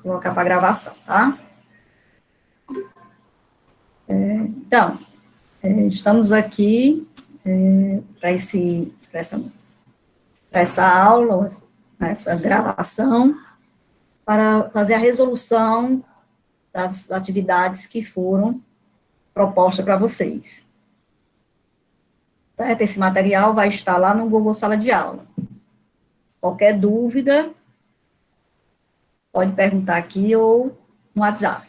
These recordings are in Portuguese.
colocar para gravação, tá? Então, estamos aqui para essa aula, essa gravação, para fazer a resolução das atividades que foram propostas para vocês. Certo? Esse material vai estar lá no Google Sala de Aula. Qualquer dúvida, pode perguntar aqui ou no WhatsApp.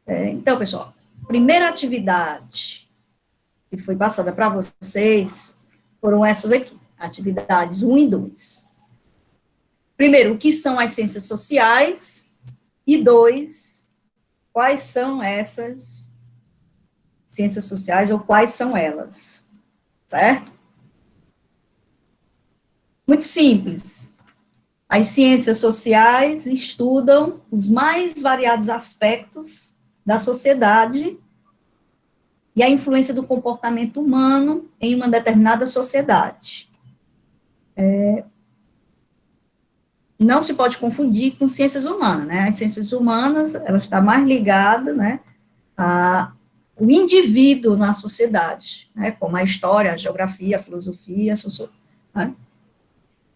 Então, pessoal, primeira atividade que foi passada para vocês foram essas aqui, atividades 1 e 2. Primeiro, o que são as ciências sociais? E 2, quais são essas ciências sociais ou quais são elas? Certo? Muito simples. As ciências sociais estudam os mais variados aspectos da sociedade e a influência do comportamento humano em uma determinada sociedade. Não se pode confundir com ciências humanas, né? As ciências humanas, ela está mais ligada, né, ao indivíduo na sociedade, né, como a história, a geografia, a filosofia, a sociologia, né?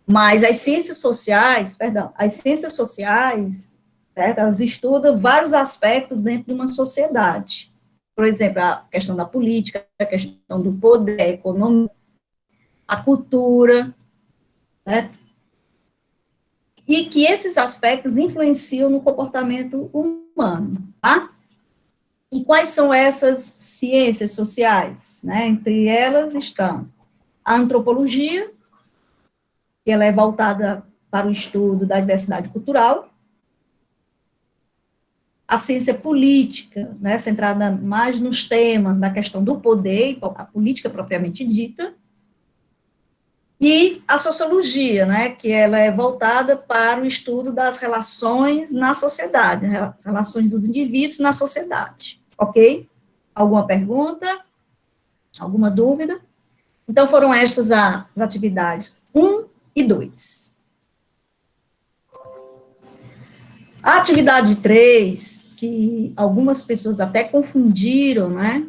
Mas as ciências sociais, certo? Elas estudam vários aspectos dentro de uma sociedade. Por exemplo, a questão da política, a questão do poder, a economia, a cultura, certo? E que esses aspectos influenciam no comportamento humano, tá? E quais são essas ciências sociais, né? Entre elas estão a antropologia, que ela é voltada para o estudo da diversidade cultural, a ciência política, né, centrada mais nos temas da questão do poder, a política propriamente dita, e a sociologia, né, que ela é voltada para o estudo das relações na sociedade, as relações dos indivíduos na sociedade, ok? Alguma pergunta? Alguma dúvida? Então, foram estas as atividades 1 e 2. A atividade 3, que algumas pessoas até confundiram, né?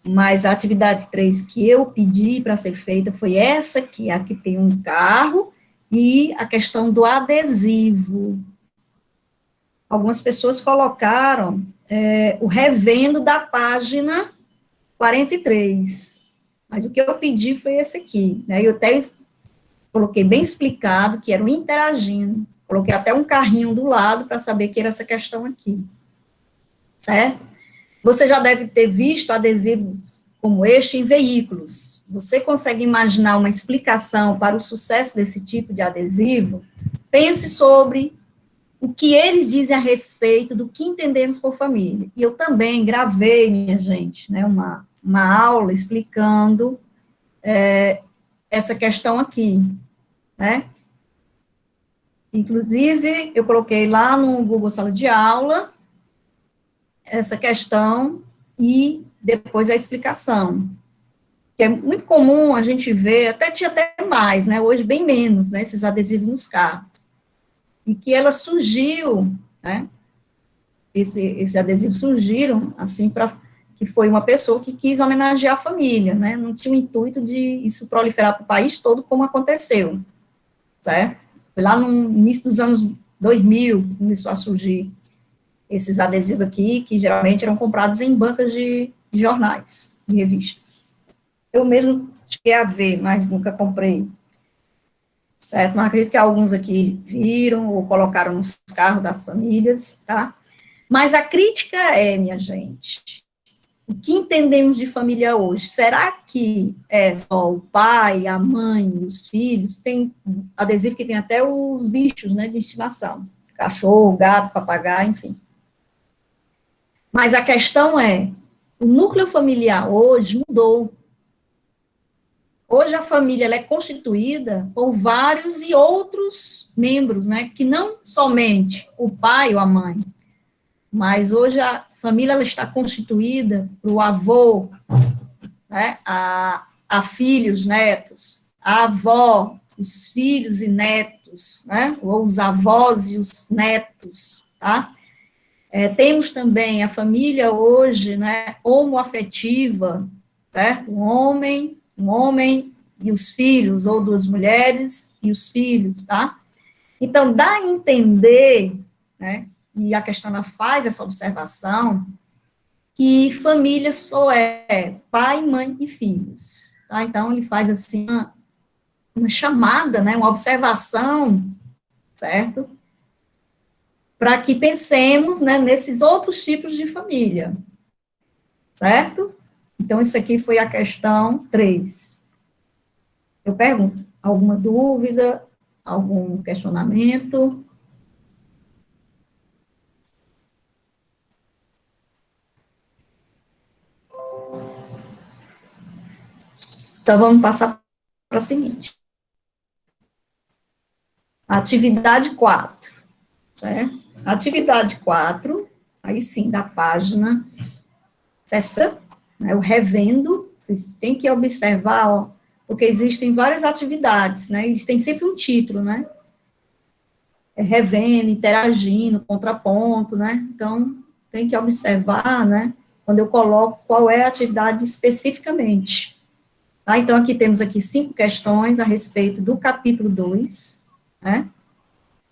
Mas a atividade 3 que eu pedi para ser feita foi essa aqui, a que tem um carro e a questão do adesivo. Algumas pessoas colocaram o revendo da página 43, mas o que eu pedi foi esse aqui, né? Eu até coloquei bem explicado que era o interagindo, coloquei até um carrinho do lado para saber que era essa questão aqui, certo? Você já deve ter visto adesivos como este em veículos. Você consegue imaginar uma explicação para o sucesso desse tipo de adesivo? Pense sobre o que eles dizem a respeito do que entendemos por família. E eu também gravei, minha gente, né, uma aula explicando essa questão aqui, né? Inclusive, eu coloquei lá no Google Sala de Aula essa questão e depois a explicação. Que é muito comum a gente ver, tinha até mais, né? Hoje bem menos, né? Esses adesivos nos carros. E que ela surgiu, né? Esse adesivo surgiram, assim, que foi uma pessoa que quis homenagear a família, né? Não tinha o intuito de isso proliferar para o país todo, como aconteceu, certo? Foi lá no início dos anos 2000 que começou a surgir esses adesivos aqui, que geralmente eram comprados em bancas de jornais, de revistas. Eu mesmo cheguei a ver, mas nunca comprei, certo? Mas acredito que alguns aqui viram ou colocaram nos carros das famílias, tá? Mas a crítica é, minha gente, o que entendemos de família hoje? Será que é só o pai, a mãe, os filhos? Tem adesivo que tem até os bichos, né, de estimação. Cachorro, gato, papagaio, enfim. Mas a questão é, o núcleo familiar hoje mudou. Hoje a família ela é constituída por vários e outros membros, né, que não somente o pai ou a mãe, mas hoje a família ela está constituída por avô, né, a filhos, netos, a avó, os filhos e netos, netos, né, ou os avós e os netos, tá? Temos também a família hoje, né, homoafetiva, certo? Um homem e os filhos, ou duas mulheres e os filhos, tá? Então, dá a entender, né, e a questão faz essa observação, que família só é pai, mãe e filhos, tá? Então, ele faz, assim, uma chamada, né, uma observação, certo? Para que pensemos, né, nesses outros tipos de família, certo? Então, isso aqui foi a questão 3. Eu pergunto, alguma dúvida, algum questionamento? Então, vamos passar para a seguinte. Atividade 4, certo? Atividade 4, aí sim, da página 60, né, o revendo, vocês têm que observar, ó, porque existem várias atividades, né, eles têm sempre um título, né, revendo, interagindo, contraponto, né, então, tem que observar, né, quando eu coloco qual é a atividade especificamente. Tá? Então, aqui temos aqui 5 questões a respeito do capítulo 2, né,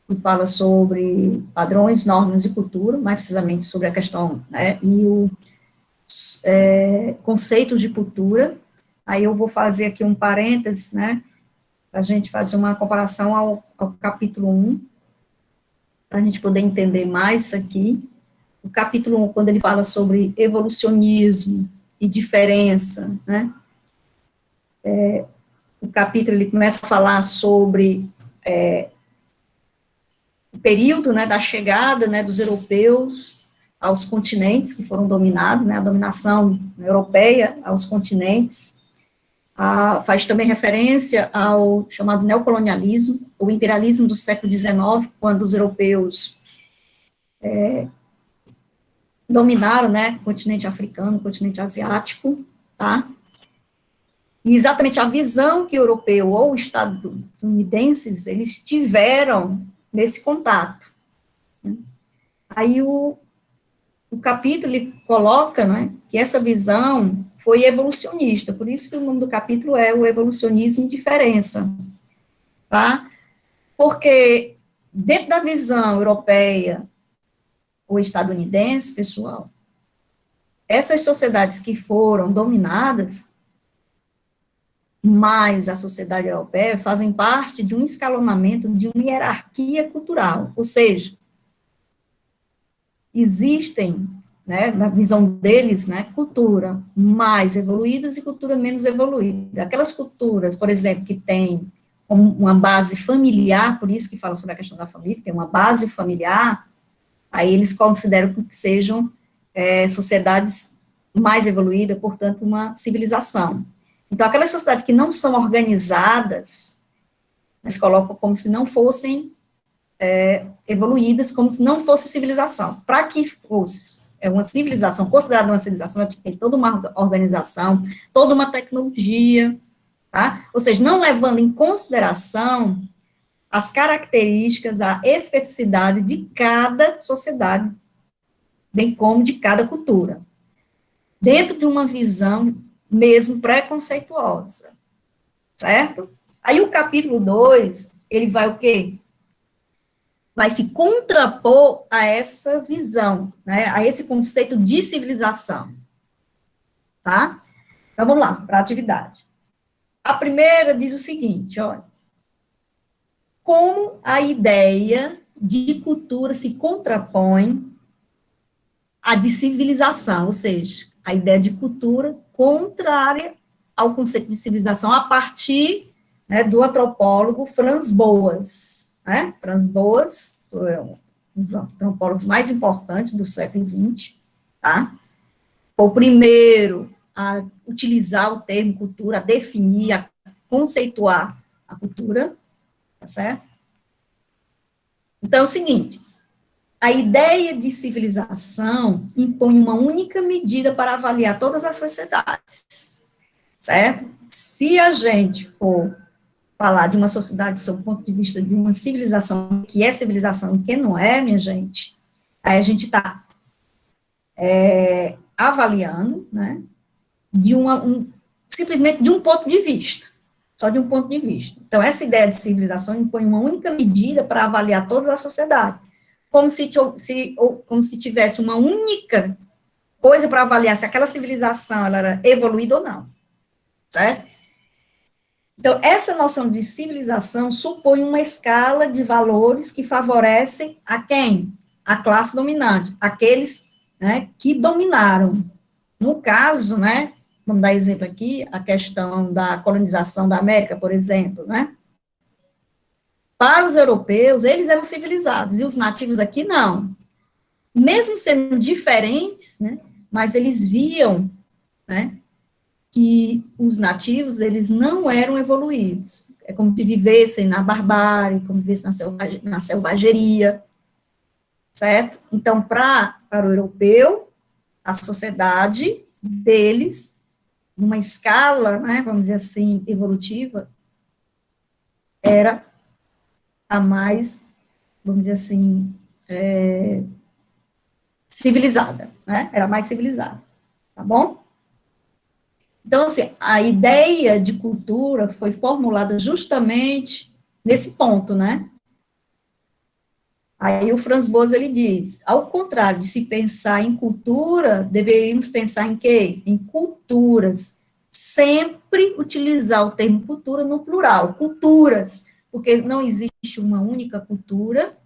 que fala sobre padrões, normas e cultura, mais precisamente sobre a questão, né, e o conceitos de cultura. Aí eu vou fazer aqui um parênteses, né, para a gente fazer uma comparação ao capítulo 1, para a gente poder entender mais isso aqui. O capítulo 1, quando ele fala sobre evolucionismo e diferença, né, o capítulo, ele começa a falar sobre o período, né, da chegada, né, dos europeus aos continentes que foram dominados, né, a dominação europeia aos continentes. Faz também referência ao chamado neocolonialismo, o imperialismo do século XIX, quando os europeus dominaram, né, o continente africano, o continente asiático, tá? E exatamente a visão que o europeu ou estadunidenses, eles tiveram nesse contato. Né? Aí o capítulo, ele coloca, né, que essa visão foi evolucionista, por isso que o nome do capítulo é o evolucionismo e diferença, tá? Porque dentro da visão europeia ou estadunidense, pessoal, essas sociedades que foram dominadas, mais a sociedade europeia, fazem parte de um escalonamento, de uma hierarquia cultural, ou seja, existem, né, na visão deles, né, cultura mais evoluídas e cultura menos evoluída. Aquelas culturas, por exemplo, que têm uma base familiar, por isso que fala sobre a questão da família, tem uma base familiar, aí eles consideram que sejam sociedades mais evoluídas, portanto, uma civilização. Então, aquelas sociedades que não são organizadas, eles colocam como se não fossem evoluídas, como se não fosse civilização. Para que fosse uma civilização, considerada uma civilização, ela tem toda uma organização, toda uma tecnologia, tá? Ou seja, não levando em consideração as características, a especificidade de cada sociedade, bem como de cada cultura, dentro de uma visão mesmo preconceituosa, certo? Aí o capítulo 2, ele vai o quê? Vai se contrapor a essa visão, né, a esse conceito de civilização, tá? Então, vamos lá, para a atividade. A primeira diz o seguinte, olha, como a ideia de cultura se contrapõe à de civilização, ou seja, a ideia de cultura contrária ao conceito de civilização a partir, né, do antropólogo Franz Boas, né? Franz Boas foi um dos antropólogos mais importantes do século XX, tá? Foi o primeiro a utilizar o termo cultura, a definir, a conceituar a cultura, tá certo? Então, é o seguinte, a ideia de civilização impõe uma única medida para avaliar todas as sociedades, certo? Se a gente for falar de uma sociedade sob o ponto de vista de uma civilização, que é civilização e que não é, minha gente, aí a gente está avaliando, né, de simplesmente de um ponto de vista, só de um ponto de vista. Então, essa ideia de civilização impõe uma única medida para avaliar toda a sociedade, como se tivesse uma única coisa para avaliar se aquela civilização ela era evoluída ou não, certo? Então, essa noção de civilização supõe uma escala de valores que favorecem a quem? A classe dominante, aqueles, né, que dominaram. No caso, né, vamos dar exemplo aqui, a questão da colonização da América, por exemplo, né? Para os europeus, eles eram civilizados, e os nativos aqui não. Mesmo sendo diferentes, né, mas eles viam, né, que os nativos, eles não eram evoluídos. É como se vivessem na barbárie, como se vivessem na selvageria, certo? Então, para o europeu, a sociedade deles, numa escala, né, vamos dizer assim, evolutiva, era a mais, vamos dizer assim, civilizada, né? Era mais civilizada, tá bom? Então, assim, a ideia de cultura foi formulada justamente nesse ponto, né? Aí o Franz Boas, ele diz, ao contrário de se pensar em cultura, deveríamos pensar em quê? Em culturas. Sempre utilizar o termo cultura no plural, culturas, porque não existe uma única cultura.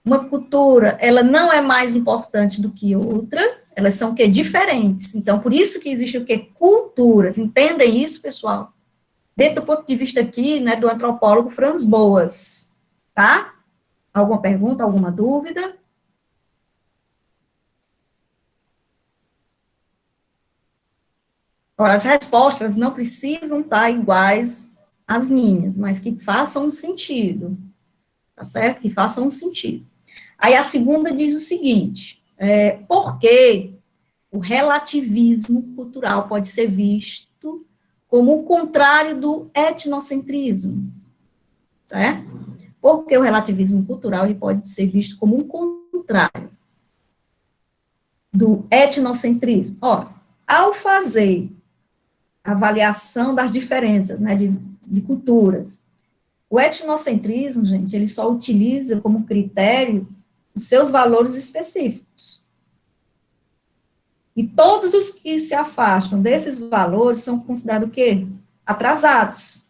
Uma cultura, ela não é mais importante do que outra, elas são o quê? Diferentes. Então, por isso que existe o quê? Culturas. Entendem isso, pessoal? Dentro do ponto de vista aqui, né, do antropólogo Franz Boas, tá? Alguma pergunta, alguma dúvida? Ora, as respostas não precisam estar iguais às minhas, mas que façam um sentido, tá certo? Que façam um sentido. Aí a segunda diz o seguinte, por que o relativismo cultural pode ser visto como o contrário do etnocentrismo, certo? Porque o relativismo cultural ele pode ser visto como um contrário do etnocentrismo. Ó, ao fazer a avaliação das diferenças, né, de culturas, o etnocentrismo, gente, ele só utiliza como critério os seus valores específicos. E todos os que se afastam desses valores são considerados o quê? Atrasados.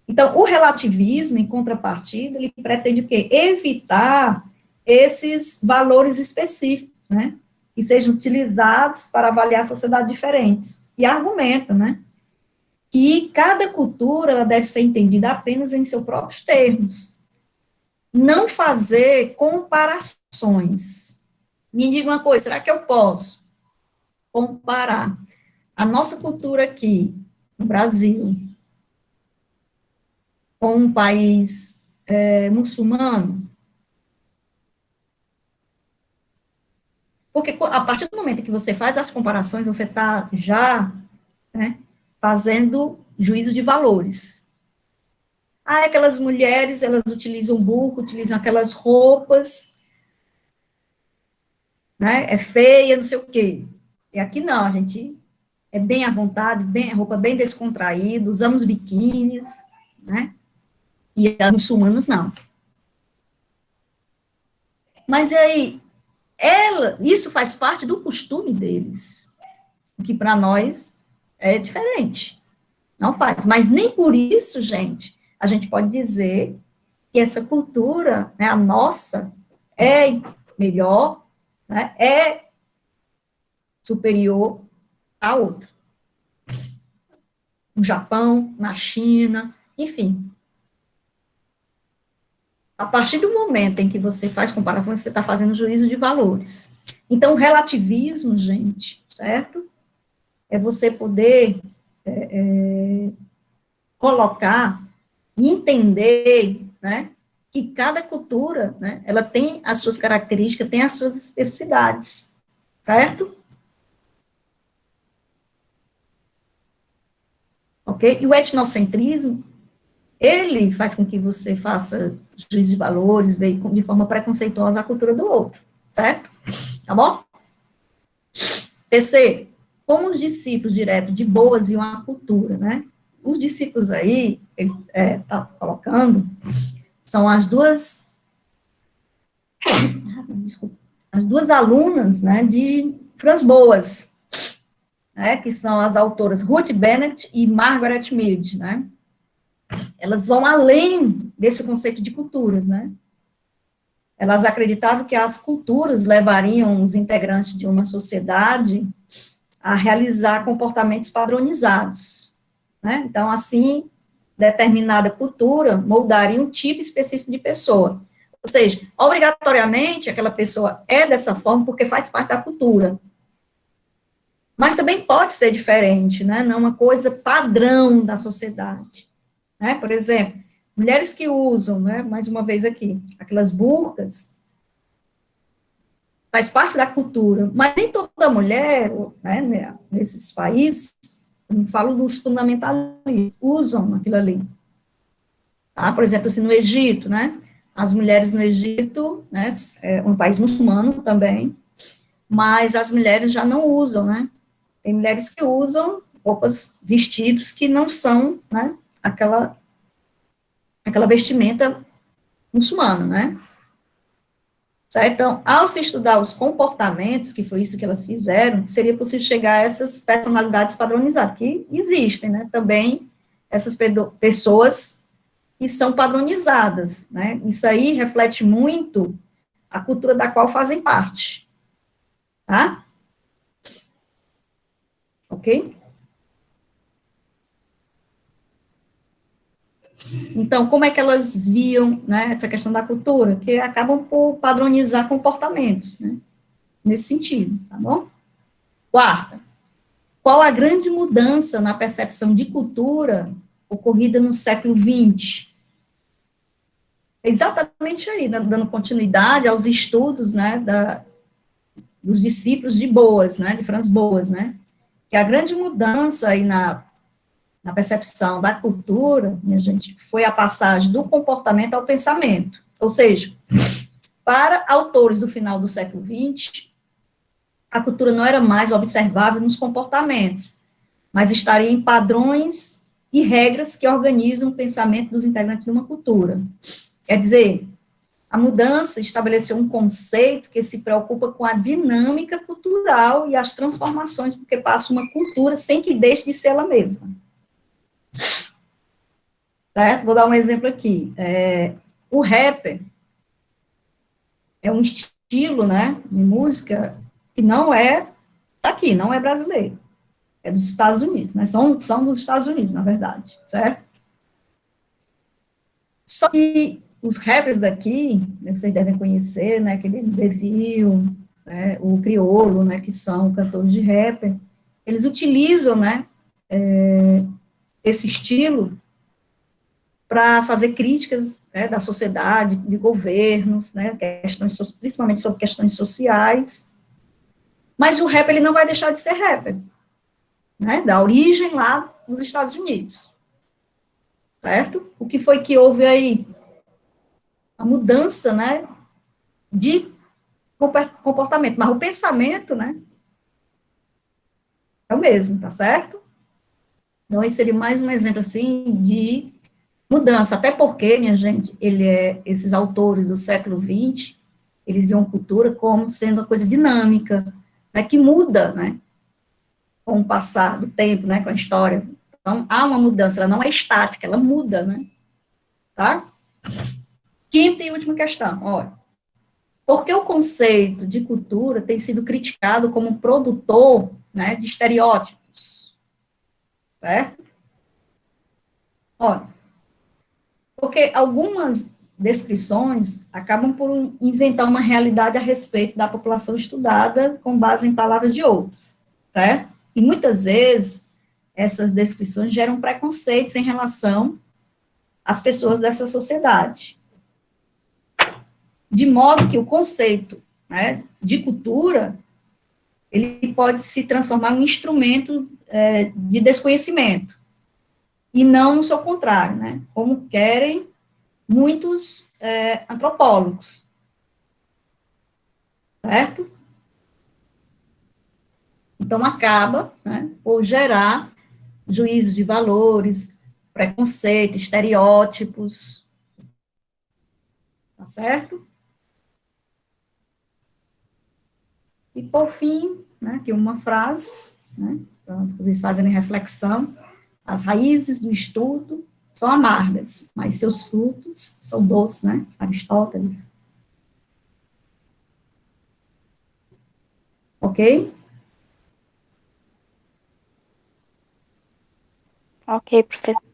Então, o relativismo, em contrapartida, ele pretende o quê? Evitar esses valores específicos, né? Que sejam utilizados para avaliar sociedades diferentes. E argumenta, né? Que cada cultura ela deve ser entendida apenas em seus próprios termos. Não fazer comparações. Me diga uma coisa, será que eu posso comparar a nossa cultura aqui, no Brasil, com um país muçulmano? Porque a partir do momento que você faz as comparações, você está já, né, fazendo juízo de valores. Ah, aquelas mulheres, elas utilizam burro, utilizam aquelas roupas, né, é feia, não sei o quê. E aqui não, a gente é bem à vontade, bem, a roupa bem descontraída, usamos biquínis, né, e as muçulmanas não. Mas e aí, isso faz parte do costume deles, o que para nós é diferente. Não faz. Mas nem por isso, gente, a gente pode dizer que essa cultura, né, a nossa, é melhor, né, é superior à outra. No Japão, na China, enfim. A partir do momento em que você faz comparação, você está fazendo juízo de valores. Então, o relativismo, gente, certo? É você poder colocar, entender, né, que cada cultura, né, ela tem as suas características, tem as suas especificidades, certo? Ok? E o etnocentrismo, ele faz com que você faça juízo de valores, veja de forma preconceituosa a cultura do outro, certo? Tá bom? Terceiro, como os discípulos direto de boas viam a cultura, né? Os discípulos aí, ele está colocando, são as duas, desculpa, as duas alunas, né, de Franz Boas, né, que são as autoras Ruth Bennett e Margaret Mead, né? Elas vão além desse conceito de culturas, né? Elas acreditavam que as culturas levariam os integrantes de uma sociedade a realizar comportamentos padronizados, né? Então, assim, determinada cultura moldaria um tipo específico de pessoa. Ou seja, obrigatoriamente, aquela pessoa é dessa forma porque faz parte da cultura. Mas também pode ser diferente, né? Não é uma coisa padrão da sociedade. Né? Por exemplo, mulheres que usam, né, mais uma vez aqui, aquelas burcas, faz parte da cultura, mas nem toda mulher, né, nesses países, eu não falo dos fundamentalistas, usam aquilo ali. Tá? Por exemplo, assim, no Egito, né, as mulheres no Egito, né, é um país muçulmano também, mas as mulheres já não usam, né, tem mulheres que usam roupas, vestidos que não são, né, aquela vestimenta muçulmana, né? Certo? Então, ao se estudar os comportamentos, que foi isso que elas fizeram, seria possível chegar a essas personalidades padronizadas, que existem, né? Também essas pessoas que são padronizadas, né? Isso aí reflete muito a cultura da qual fazem parte, tá? Ok? Então, como é que elas viam, né, essa questão da cultura? Que acabam por padronizar comportamentos, né? Nesse sentido, tá bom? Quarta, qual a grande mudança na percepção de cultura ocorrida no século XX? Exatamente aí, dando continuidade aos estudos, né, dos discípulos de Boas, né, de Franz Boas, né, que a grande mudança aí na percepção da cultura, minha gente, foi a passagem do comportamento ao pensamento. Ou seja, para autores do final do século XX, a cultura não era mais observável nos comportamentos, mas estaria em padrões e regras que organizam o pensamento dos integrantes de uma cultura. Quer dizer, a mudança estabeleceu um conceito que se preocupa com a dinâmica cultural e as transformações, porque passa uma cultura sem que deixe de ser ela mesma. Certo? Vou dar um exemplo aqui. O rapper é um estilo, né, de música que não é aqui, não é brasileiro. É dos Estados Unidos, né? São dos Estados Unidos, na verdade, certo? Só que os rappers daqui, né, vocês devem conhecer, né, aquele Devil, né, o Criolo, né, que são cantores de rap, eles utilizam, né, esse estilo para fazer críticas, né, da sociedade, de governos, né, questões, principalmente sobre questões sociais, mas o rap, ele não vai deixar de ser rapper, né, da origem lá nos Estados Unidos, certo? O que foi que houve aí? A mudança, né, de comportamento, mas o pensamento, né, é o mesmo, tá certo? Então, esse seria mais um exemplo, assim, de mudança, até porque, minha gente, esses autores do século XX, eles viam cultura como sendo uma coisa dinâmica, né, que muda, né, com o passar do tempo, né, com a história. Então, há uma mudança, ela não é estática, ela muda, né, tá? Quinta e última questão, olha. Por que o conceito de cultura tem sido criticado como produtor, né, de estereótipos, certo? Olha, porque algumas descrições acabam por inventar uma realidade a respeito da população estudada com base em palavras de outros, certo? E muitas vezes essas descrições geram preconceitos em relação às pessoas dessa sociedade. De modo que o conceito, né, de cultura, ele pode se transformar em um instrumento de desconhecimento, e não no seu contrário, né? Como querem muitos antropólogos, certo? Então, acaba, né, por gerar juízos de valores, preconceito, estereótipos, tá certo? E, por fim, né, aqui uma frase, né, para vocês fazerem reflexão: as raízes do estudo são amargas, mas seus frutos são doces, né? Aristóteles. Ok? Ok, professor.